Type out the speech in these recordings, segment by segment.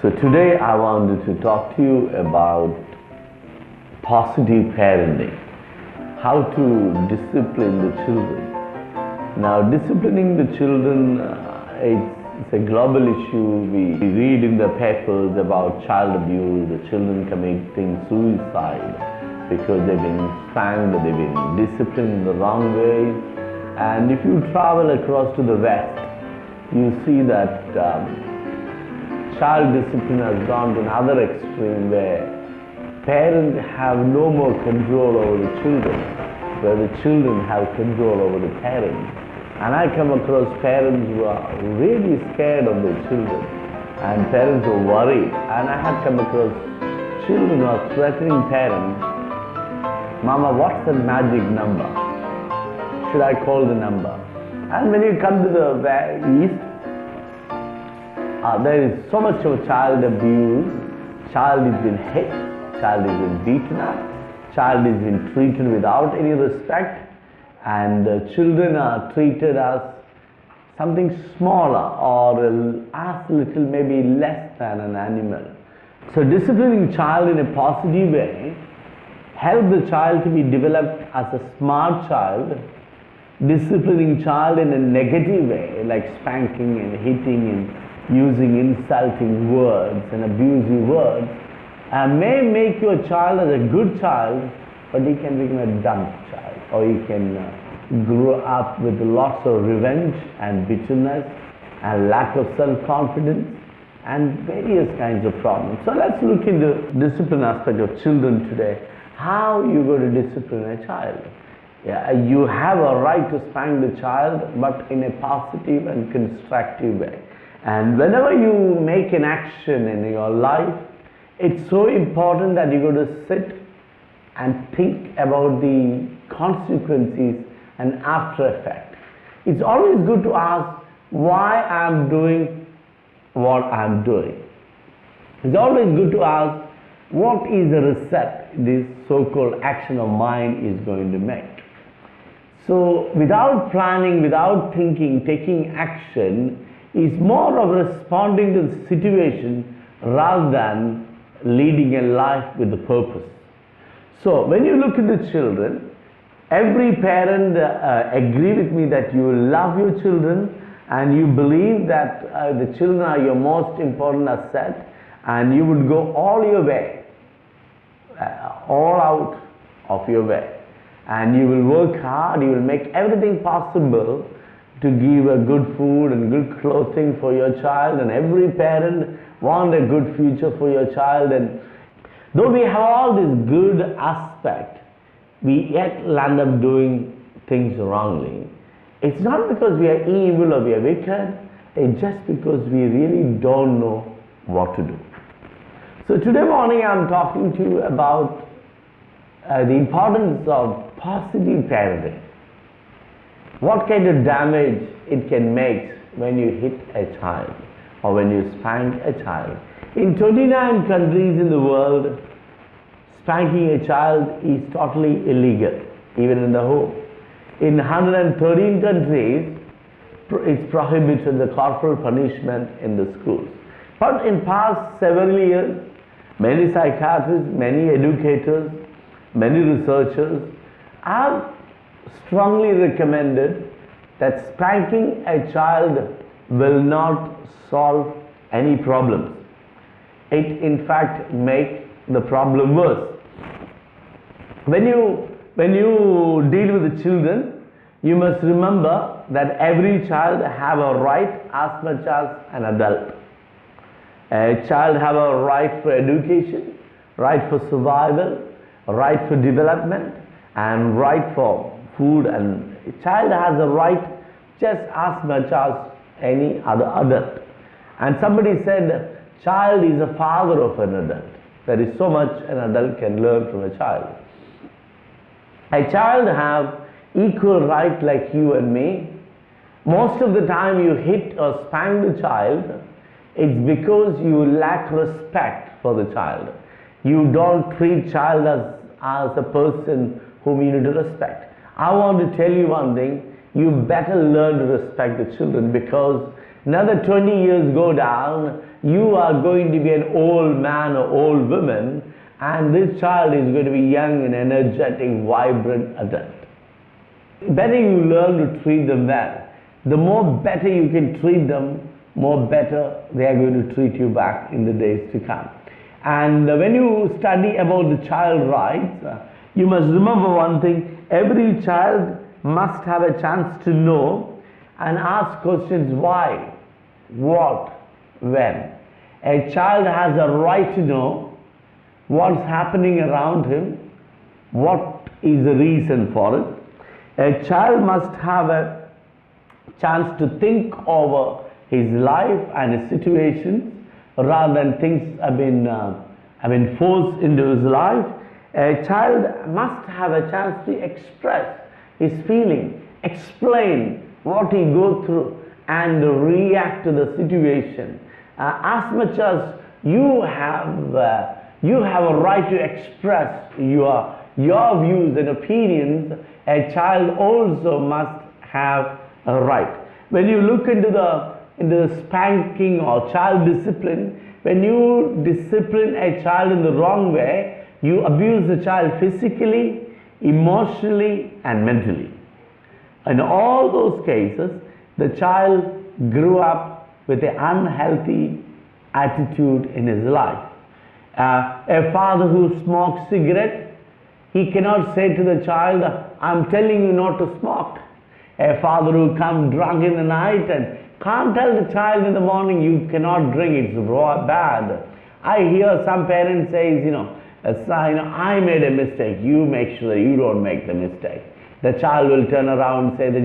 So today I wanted to talk to you about positive parenting, how to discipline the children. Now, disciplining the children, it's a global issue. We read in the papers about child abuse, the children committing suicide because they've been spanked, they've been disciplined in the wrong way. And if you travel across to the West, you see that child discipline has gone to another extreme where parents have no more control over the children, where the children have control over the parents. And I come across parents who are really scared of their children, and parents who are worried. And I have come across children who are threatening parents, "Mama, what's the magic number? Should I call the number?" And when you come to the East, there is so much of child abuse. Child has been hit, child has been beaten up, child has been treated without any respect, and children are treated as something smaller or as little, maybe less than an animal. So disciplining child in a positive way help the child to be developed as a smart child. Disciplining child in a negative way, like spanking and hitting and using insulting words and abusive words, may make your child as a good child, but he can become a dumb child, or he can grow up with lots of revenge and bitterness and lack of self-confidence and various kinds of problems. So let's look into the discipline aspect of children today. How you go to discipline a child? You have a right to spank the child, but in a positive and constructive way. And whenever you make an action in your life, it's so important that you got to sit and think about the consequences and after effect. It's always good to ask why I'm doing what I'm doing. It's always good to ask what is the result this so-called action of mine is going to make. So without planning, without thinking, taking action is more of responding to the situation rather than leading a life with a purpose. So when you look at the children, every parent agree with me that you love your children and you believe that the children are your most important asset, and you would go all your way, all out of your way, and you will work hard, you will make everything possible to give a good food and good clothing for your child, and every parent wants a good future for your child. And though we have all this good aspect, we yet land up doing things wrongly. It's not because we are evil or we are wicked, it's just because we really don't know what to do. So today morning I'm talking to you about the importance of positive parenting. What kind of damage it can make when you hit a child or when you spank a child. In 29 countries in the world, spanking a child is totally illegal, even in the home. In 113 countries, it's prohibited, the corporal punishment in the schools. But in past several years, many psychiatrists, many educators, many researchers have strongly recommended that spanking a child will not solve any problems. It in fact makes the problem worse. When you deal with the children, you must remember that every child have a right as much as an adult. A child have a right for education, right for survival, right for development, and right for food, and a child has a right just as much as any other adult. And somebody said, child is a father of an adult. There is so much an adult can learn from a child. A child have equal right like you and me. Most of the time you hit or spank the child, it's because you lack respect for the child. You don't treat child as a person whom you need to respect. I want to tell you one thing, you better learn to respect the children, because Another 20 years go down, you are going to be an old man or old woman, and this child is going to be young and energetic, vibrant adult. Better you learn to treat them well. The more better you can treat them, more better they are going to treat you back in the days to come. And when you study about the child rights, you must remember one thing: every child must have a chance to know and ask questions why, what, when. A child has a right to know what's happening around him, what is the reason for it. A child must have a chance to think over his life and his situations rather than things have been forced into his life. A child must have a chance to express his feeling, explain what he goes through, and react to the situation. As much as you have a right to express your views and opinions, a child also must have a right. When you look into the spanking or child discipline, when you discipline a child in the wrong way, you abuse the child physically, emotionally, and mentally. In all those cases, the child grew up with an unhealthy attitude in his life. A father who smokes cigarette, he cannot say to the child, "I'm telling you not to smoke." A father who comes drunk in the night and can't tell the child in the morning, "You cannot drink, it's bad." I hear some parents say, "I made a mistake, you make sure you don't make the mistake." The child will turn around and say that,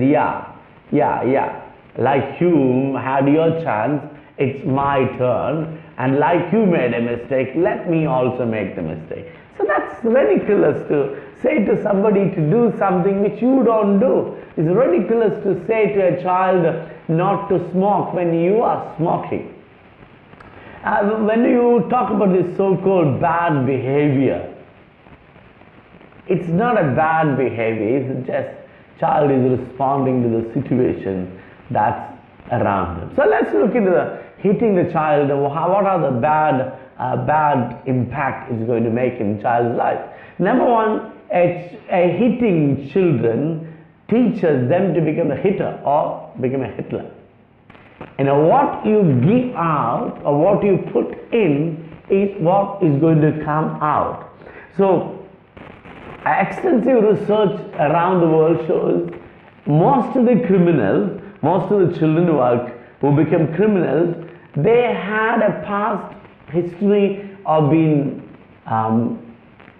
yeah, like you had your chance, it's my turn, and like you made a mistake, let me also make the mistake. So that's ridiculous to say to somebody to do something which you don't do. It's ridiculous to say to a child not to smoke when you are smoking. When you talk about this so-called bad behavior, it's not a bad behavior, it's just child is responding to the situation that's around them. So let's look into the hitting the child. What are the bad impact it's going to make in child's life? Number one, a hitting children teaches them to become a hitter or become a Hitler. What you give out or what you put in is what is going to come out. So extensive research around the world shows most of the criminals, most of the children who become criminals, they had a past history of being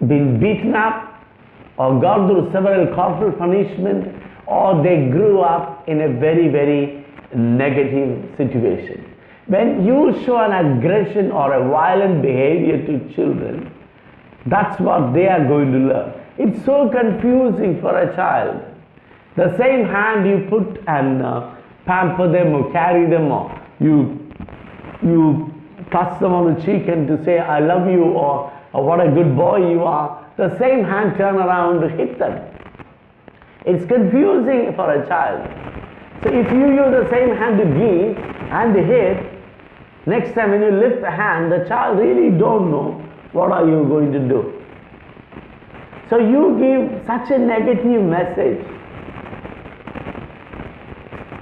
beaten up or gone through several corporal punishment, or they grew up in a very, very negative situation. When you show an aggression or a violent behavior to children, that's what they are going to learn. It's so confusing for a child. The same hand you put and pamper them or carry them, or you touch them on the cheek and to say, "I love you," or "what a good boy you are," the same hand turn around to hit them. It's confusing for a child. So if you use the same hand to give and to hit, next time when you lift the hand, the child really don't know what are you going to do. So you give such a negative message,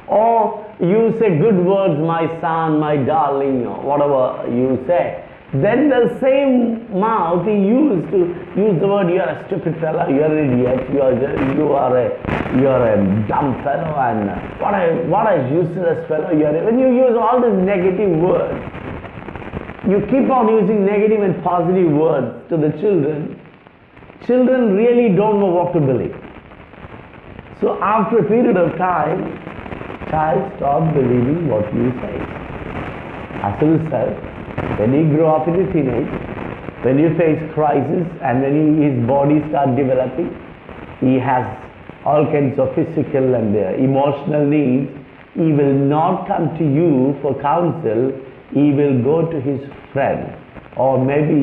or you say good words, "my son," "my darling," or whatever you say. Then the same mouth he used to use the word, "you're a stupid fellow, you're an idiot, you're a dumb fellow, and what a useless fellow you are." When you use all these negative words, you keep on using negative and positive words to the children. Children really don't know what to believe. So after a period of time, child stops believing what you say. As a result, when you grow up in a teenage, when you face crisis and when his body starts developing, he has all kinds of physical and emotional needs, he will not come to you for counsel, he will go to his friend or maybe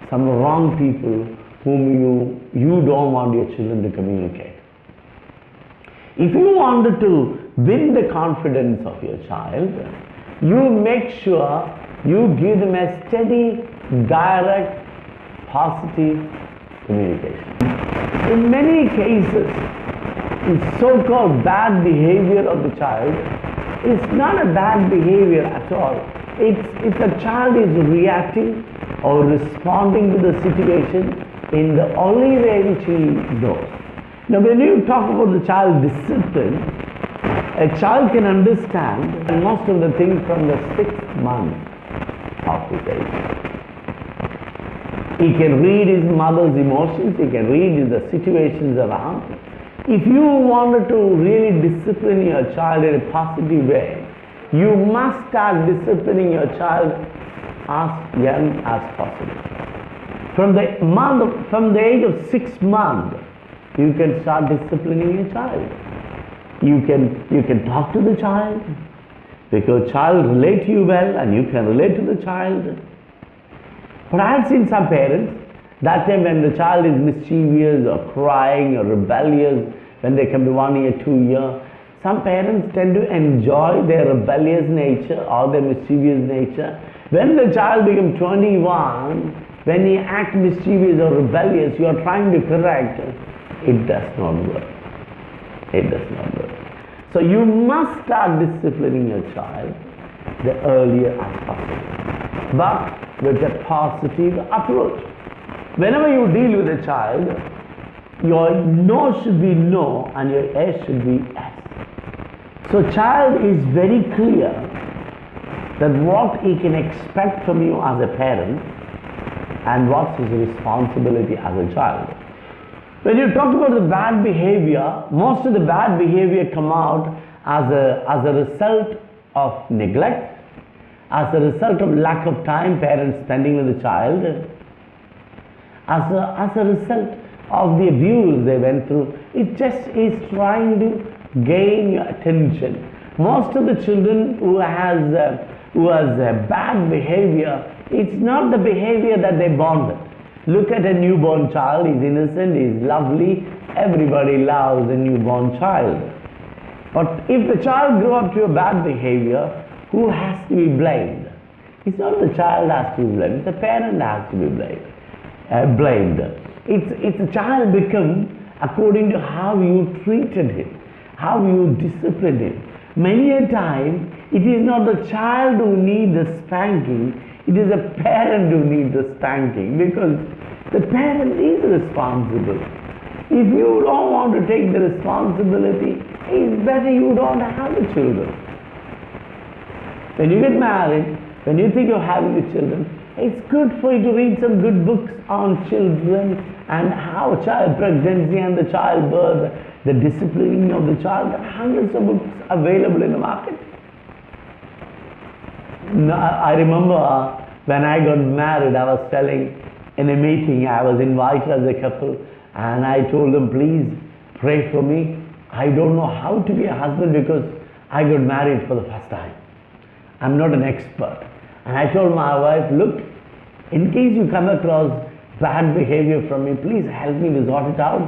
some wrong people whom you don't want your children to communicate. If you wanted to win the confidence of your child, You make sure you give them a steady, direct, positive communication. In many cases, the so-called bad behavior of the child is not a bad behavior at all. It's the child is reacting or responding to the situation in the only way which he knows. Now when you talk about the child discipline, a child can understand most of the things from the 6th month of his age. He can read his mother's emotions, he can read the situations around. If you wanted to really discipline your child in a positive way, you must start disciplining your child as young as possible. From the age of 6 months, you can start disciplining your child. You can talk to the child, because child relate to you well and you can relate to the child. But I have seen some parents, that time when the child is mischievous or crying or rebellious, when they come to 1 year, 2 year, some parents tend to enjoy their rebellious nature or their mischievous nature. When the child becomes 21, when he acts mischievous or rebellious, you are trying to correct, it does not work. It does not work. So you must start disciplining your child the earlier as possible, but with a positive approach. Whenever you deal with a child, your no should be no and your yes should be yes. So child is very clear that what he can expect from you as a parent and what's his responsibility as a child. When you talk about the bad behavior, most of the bad behavior come out as a result of neglect, as a result of lack of time parents spending with the child, as a result of the abuse they went through. It just is trying to gain your attention. Most of the children who has bad behavior, it's not the behavior that they born with. Look at a newborn child, he's innocent, he's lovely, everybody loves a newborn child. But if the child grew up to a bad behavior, who has to be blamed? It's not the child has to be blamed, it's the parent that has to be blamed. It's the child become according to how you treated him, how you disciplined him. Many a time, it is not the child who needs the spanking, it is the parent who needs the spanking, because the parent is responsible. If you don't want to take the responsibility, it's better you don't have the children. When you get married, when you think of having the children, it's good for you to read some good books on children and how child pregnancy and the childbirth, the disciplining of the child. There are hundreds of books available in the market. I remember when I got married, I was telling in a meeting, I was invited as a couple, and I told them, please pray for me. I don't know how to be a husband because I got married for the first time. I'm not an expert. And I told my wife, look, in case you come across bad behavior from me, please help me to sort it out,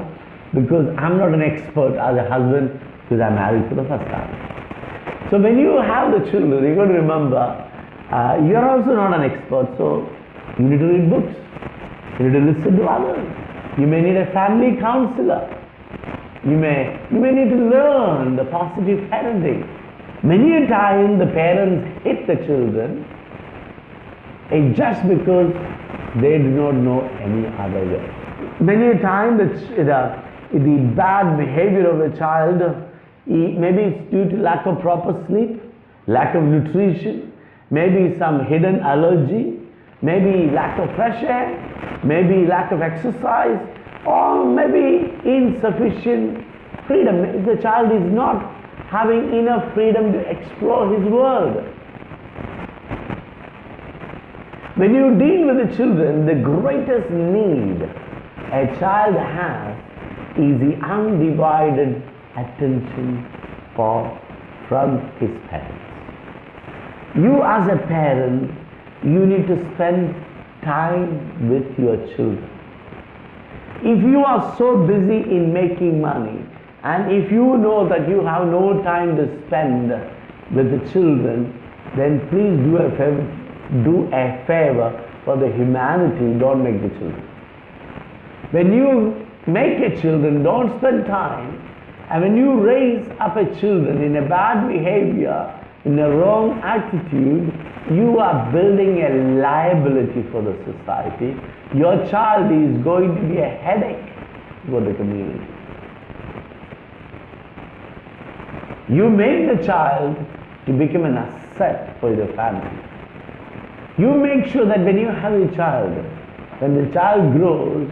because I'm not an expert as a husband because I'm married for the first time. So when you have the children, you've got to remember, you're also not an expert, so you need to read books. You need to listen to others. You may need a family counselor. You may need to learn the positive parenting. Many a time the parents hit the children just because they do not know any other way. Many a time the bad behavior of a child, maybe it's due to lack of proper sleep, lack of nutrition, maybe some hidden allergy, maybe lack of fresh air, maybe lack of exercise, or maybe insufficient freedom. The child is not having enough freedom to explore his world. When you deal with the children, the greatest need a child has is the undivided attention from his parents. You as a parent, you need to spend time with your children. If you are so busy in making money, and if you know that you have no time to spend with the children, then please do a favor for the humanity, don't make the children. When you make a children, don't spend time. And when you raise up a children in a bad behavior, in a wrong attitude, you are building a liability for the society. Your child is going to be a headache for the community. You make the child to become an asset for your family. You make sure that when you have a child, when the child grows,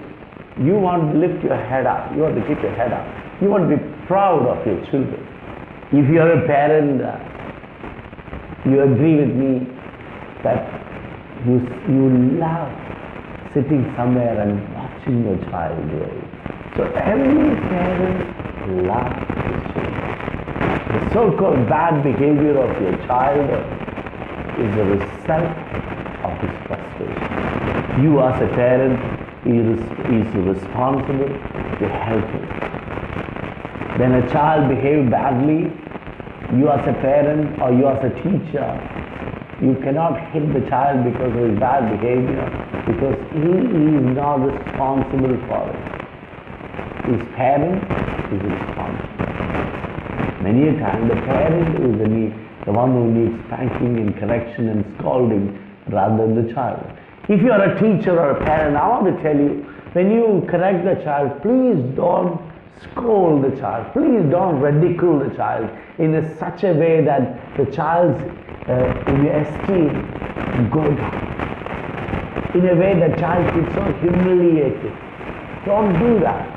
you want to lift your head up. You want to keep your head up. You want to be proud of your children. If you are a parent, you agree with me that you love sitting somewhere and watching your child grow. So every parent loves his children. The so-called bad behavior of your child is a result of his frustration. You as a parent is responsible to help him. When a child behaves badly, you as a parent or you as a teacher, you cannot hit the child because of his bad behavior, because he is not responsible for it. His parent is responsible. Many a time the parent is the one who needs spanking and correction and scolding rather than the child. If you are a teacher or a parent, I want to tell you, when you correct the child, please don't scold the child. Please don't ridicule the child in such a way that the child's esteem go down. In a way that child feels so humiliated. Don't do that.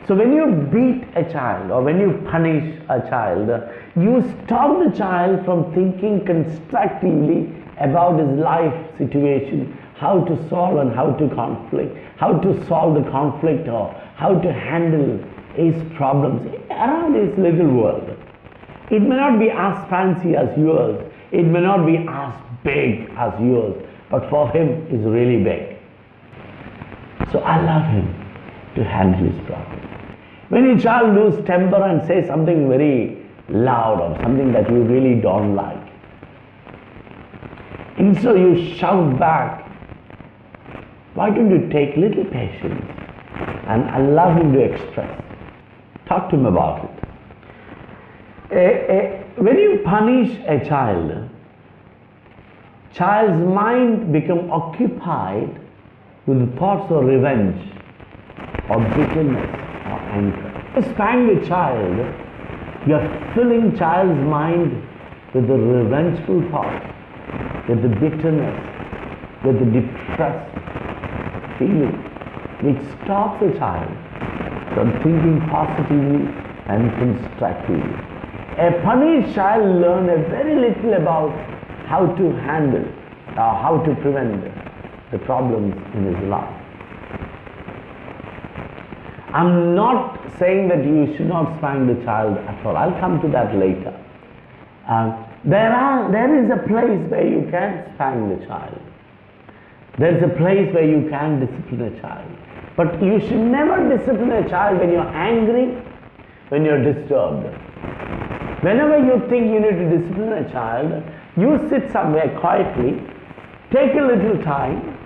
So when you beat a child or when you punish a child, you stop the child from thinking constructively about his life situation, how to solve and how to solve the conflict or how to handle his problems around his little world. It may not be as fancy as yours, it may not be as big as yours, but for him it's really big. So allow him to handle his problem. When a child loses temper and says something very loud or something that you really don't like, instead you shout back, why don't you take little patience and allow him to express? Talk to him about it. When you punish a child's mind becomes occupied with thoughts of revenge or bitterness or anger. You spank the child, you are filling child's mind with the revengeful thoughts, with the bitterness, with the depressed feeling, which stops the child from thinking positively and constructively. A punished child learns very little about how to handle or how to prevent the problems in his life. I'm not saying that you should not spank the child at all. I'll come to that later. There is a place where you can spank the child. There is a place where you can discipline a child. But you should never discipline a child when you're angry, when you're disturbed. Whenever you think you need to discipline a child, you sit somewhere quietly, take a little time,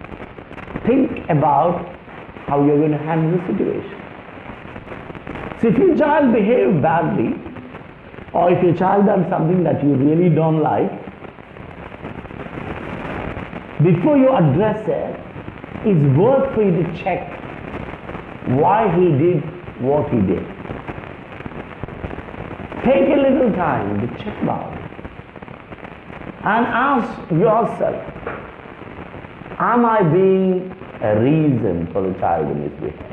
think about how you're going to handle the situation. So if your child behaves badly, or if your child does something that you really don't like, before you address it, it's worth for you to check why he did what he did. Take a little time to check about it and ask yourself, am I being a reason for the child in his behavior?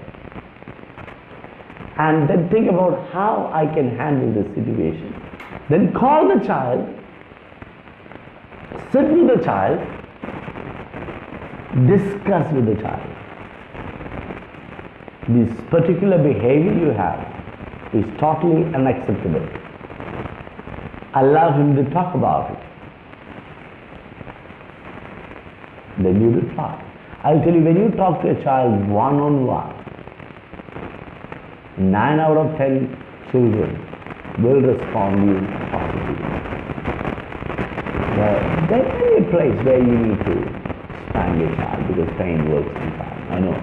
And then think about how I can handle this situation. Then call the child, sit with the child, discuss with the child. This particular behavior you have is totally unacceptable. Allow him to talk about it. Then you reply. I'll tell you, when you talk to a child one-on-one, 9 out of 10 children will respond to you positively. there may be a place where you need to spank your child because pain works sometimes. I know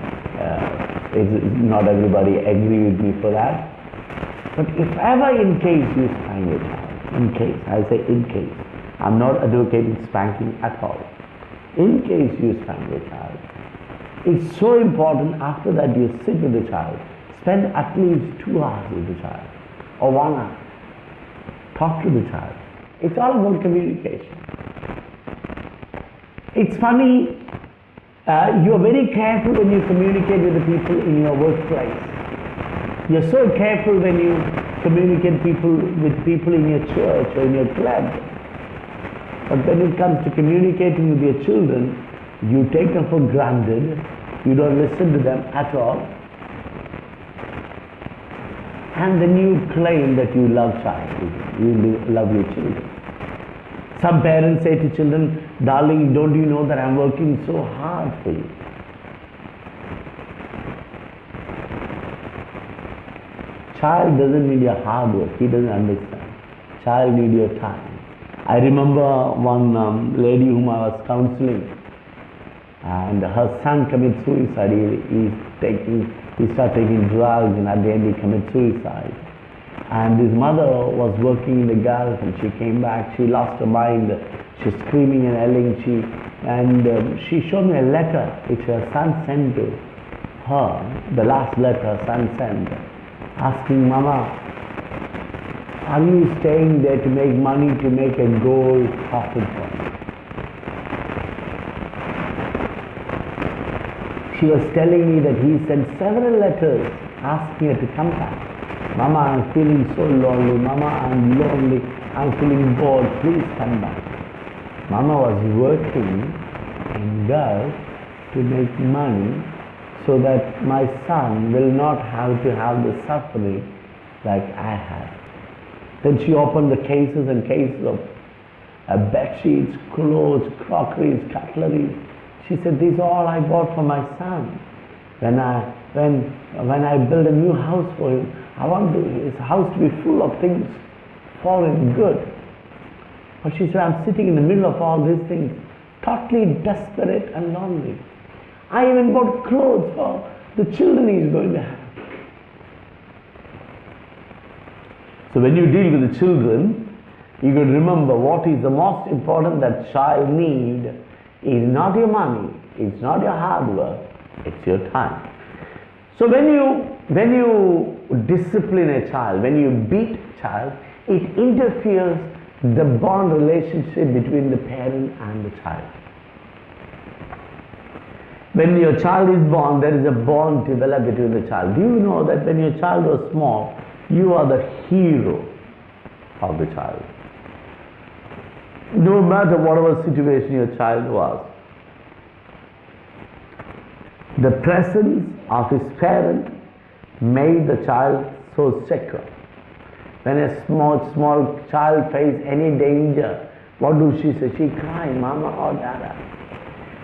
not everybody agree with me for that. But if ever in case you spank your child, in case, I say in case, I'm not advocating spanking at all. In case you spank your child, it's so important after that you sit with the child, spend at least 2 hours with the child or 1 hour. Talk to the child. It's all about communication. It's funny, you're very careful when you communicate with the people in your workplace. You're so careful when you communicate with people in your church or in your club. But when it comes to communicating with your children, you take them for granted. You don't listen to them at all. And then you claim that you love you love your children. Some parents say to children, darling, don't you know that I'm working so hard for you? Child doesn't need your hard work. He doesn't understand. Child needs your time. I remember one lady whom I was counseling, and her son committed suicide. He started taking drugs, and at the end he committed suicide. And his mother was working in the Gulf, and she came back. She lost her mind. She's screaming and yelling. She showed me a letter which her son sent to her. The last letter her son sent, asking, Mama, are you staying there to make money, to make a gold profit for me? She was telling me that he sent several letters asking her to come back. Mama, I'm feeling so lonely. Mama, I'm lonely. I'm feeling bored. Please come back. Mama was working in Gulf to make money so that my son will not have to have the suffering like I had. Then she opened the cases and cases of bed sheets, clothes, crockeries, cutlery. She said, these are all I bought for my son. When I build a new house for him, I want his house to be full of things for him good. But she said, I'm sitting in the middle of all these things, totally desperate and lonely. I even bought clothes for the children he's going to have. So when you deal with the children, you got to remember what is the most important that child need is not your money, it's not your hard work, it's your time. So when you discipline a child, when you beat a child, it interferes the bond relationship between the parent and the child. When your child is born, there is a bond developed between the child. Do you know that when your child was small, you are the hero of the child? No matter whatever situation your child was, the presence of his parent made the child so secure. When a small child faces any danger, what does she say? She cries, Mama or Dada.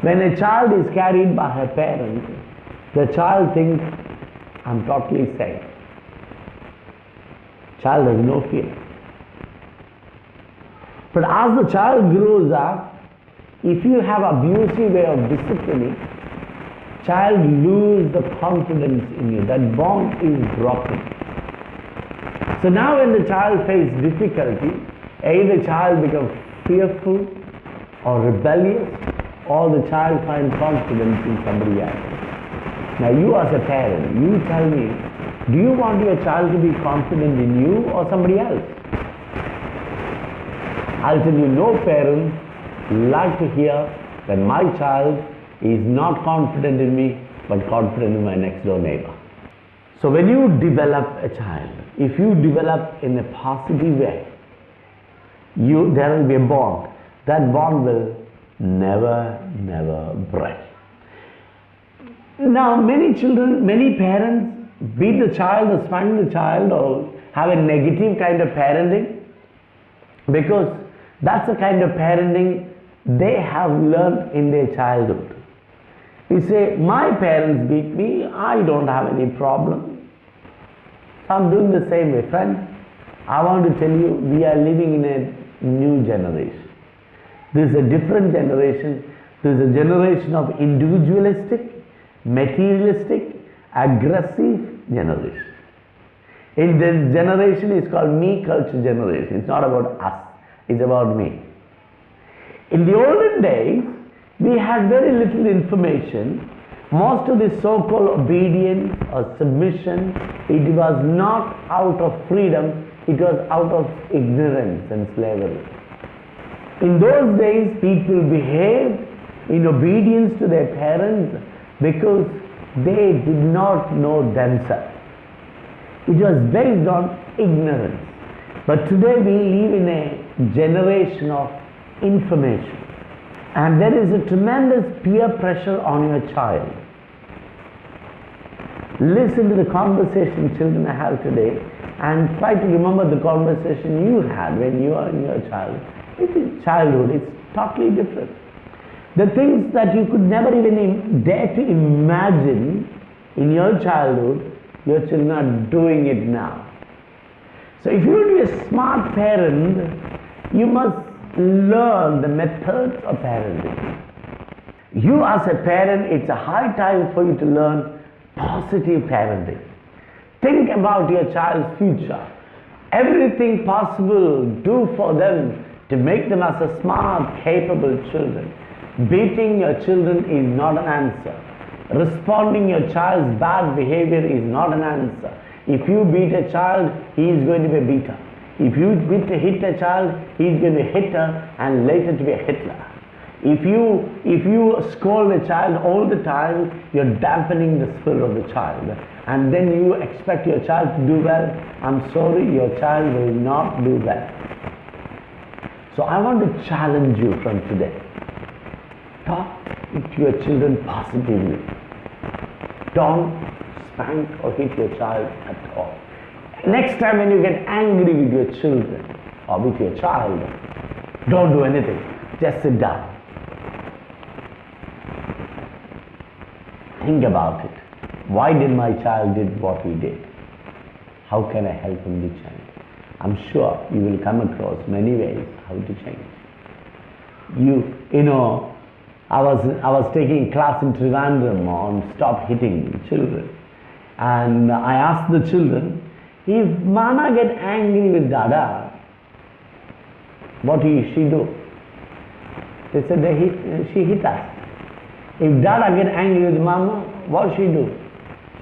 When a child is carried by her parents, the child thinks, I'm totally safe. Child has no fear. But as the child grows up, if you have abusive way of disciplining, child lose the confidence in you. That bond is broken. So now when the child faces difficulty, either the child becomes fearful or rebellious, or the child finds confidence in somebody else. Now you as a parent, you tell me, do you want your child to be confident in you or somebody else? I'll tell you, no parent like to hear that my child is not confident in me, but confident in my next door neighbor. So when you develop a child, if you develop in a positive way, there will be a bond. That bond will never break. Now many parents beat the child or spank the child or have a negative kind of parenting because that's the kind of parenting they have learned in their childhood. You say, my parents beat me, I don't have any problem. So I'm doing the same way. Friend, I want to tell you, we are living in a new generation. This is a different generation. This is a generation of individualistic, materialistic, aggressive generation. In this generation, it's called me culture generation. It's not about us, it's about me. In the olden days, we had very little information. Most of this so-called obedience or submission, it was not out of freedom, it was out of ignorance and slavery. In those days, people behaved in obedience to their parents because they did not know themselves. It was based on ignorance. But today we live in a generation of information. And there is a tremendous peer pressure on your child. Listen to the conversation children have today and try to remember the conversation you had when you were in your childhood. It's totally different. The things that you could never even dare to imagine in your childhood, your children are doing it now. So if you want to be a smart parent, you must learn the methods of parenting. You as a parent, it's a high time for you to learn positive parenting. Think about your child's future. Everything possible, do for them to make them as a smart, capable children. Beating your children is not an answer. Responding your child's bad behavior is not an answer. If you beat a child, he is going to be a beater. If you hit a child, he is going to be a hitter and later to be a Hitler. If you scold a child all the time, you're dampening the spirit of the child. And then you expect your child to do well. I'm sorry, your child will not do well. So I want to challenge you from today. Talk to your children positively. Don't spank or hit your child at all. Next time when you get angry with your children or with your child, don't do anything. Just sit down. Think about it. Why did my child did what he did? How can I help him to change? I'm sure you will come across many ways how to change. You know, I was taking a class in Trivandrum on stop hitting children. And I asked the children, if Mama get angry with Dada, what will she do? They said she hit us. If Dada get angry with Mama, what she do?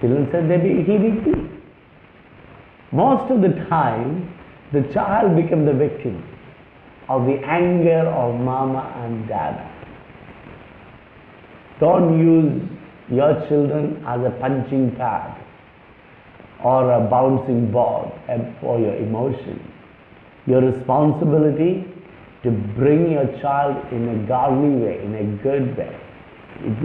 Children said he beat me. Most of the time, the child becomes the victim of the anger of Mama and Dada. Don't use your children as a punching pad or a bouncing ball for your emotions. Your responsibility to bring your child in a godly way, in a good way.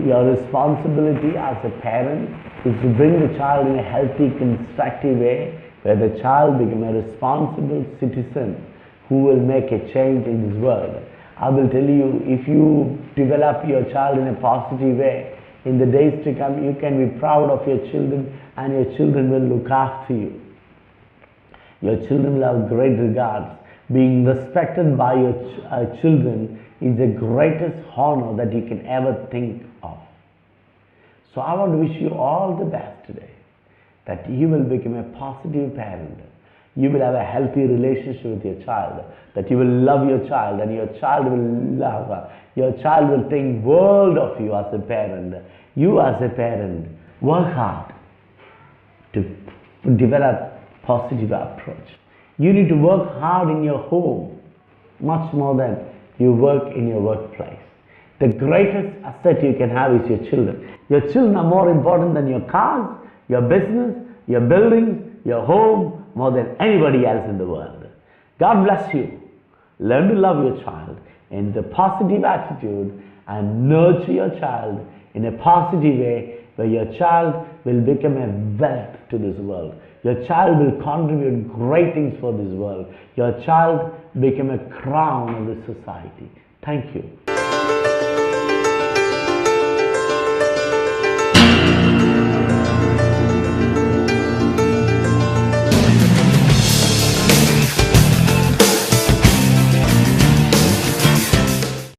Your responsibility as a parent is to bring the child in a healthy, constructive way where the child becomes a responsible citizen who will make a change in this world. I will tell you, if you develop your child in a positive way, in the days to come, you can be proud of your children and your children will look after you. Your children will have great regards. Being respected by your children is the greatest honor that you can ever think of. So I want to wish you all the best today, that you will become a positive parent. You will have a healthy relationship with your child, that you will love your child and your child will love her. Your child will think world of you as a parent. You as a parent, work hard to develop positive approach. You need to work hard in your home, much more than you work in your workplace. The greatest asset you can have is your children. Your children are more important than your cars, your business, your buildings, your home, more than anybody else in the world. God bless you. Learn to love your child in the positive attitude and nurture your child in a positive way where your child will become a wealth to this world. Your child will contribute great things for this world. Your child become a crown of the society. Thank you.